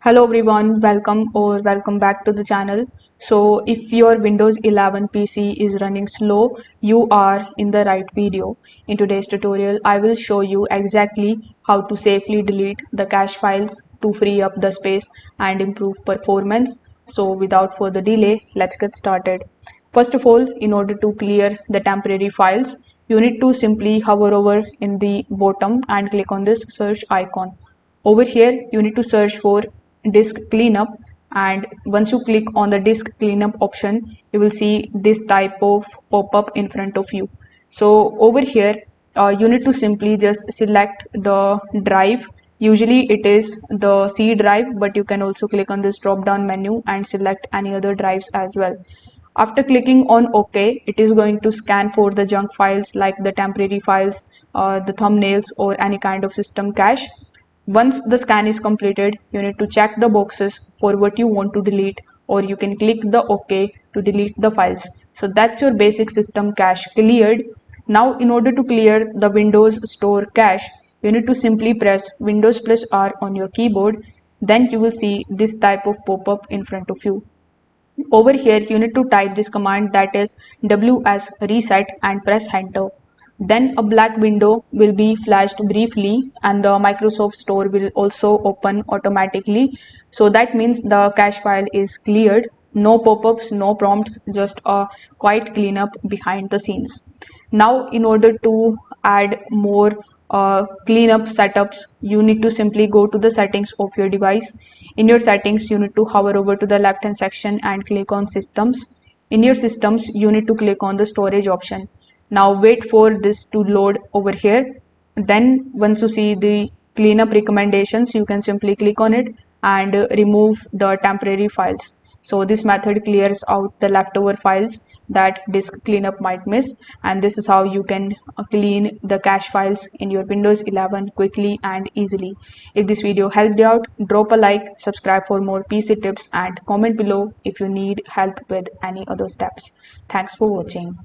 Hello everyone, welcome back to the channel. So if your Windows 11 PC is running slow, you are in the right video. In today's tutorial, I will show you exactly how to safely delete the cache files to free up the space and improve performance. So without further delay, let's get started. First of all, in order to clear the temporary files, you need to simply hover over in the bottom and click on this search icon. Over here, you need to search for disk cleanup, and once you click on the disk cleanup option, you will see this type of pop-up in front of you. So over here, you need to simply just select the drive. Usually it is the C drive, but you can also click on this drop down menu and select any other drives as well. After clicking on OK, it is going to scan for the junk files like the temporary files, the thumbnails, or any kind of system cache. Once the scan is completed, you need to check the boxes for what you want to delete, or you can click the OK to delete the files. So that's your basic system cache cleared. Now, in order to clear the Windows Store cache, you need to simply press Windows plus R on your keyboard. Then you will see this type of pop-up in front of you. Over here, you need to type this command, that is ws reset, and press enter. Then a black window will be flashed briefly and the Microsoft Store will also open automatically. So that means the cache file is cleared. No pop-ups, no prompts, just a quiet cleanup behind the scenes. Now, in order to add more cleanup setups, you need to simply go to the settings of your device. In your settings, you need to hover over to the left hand section and click on systems. In your systems, you need to click on the storage option. Now wait for this to load over here. Then once you see the cleanup recommendations, you can simply click on it and remove the temporary files. So this method clears out the leftover files that disk cleanup might miss, and this is how you can clean the cache files in your Windows 11 quickly and easily. If this video helped you out, drop a like, subscribe for more PC tips, and comment below if you need help with any other steps. Thanks for watching.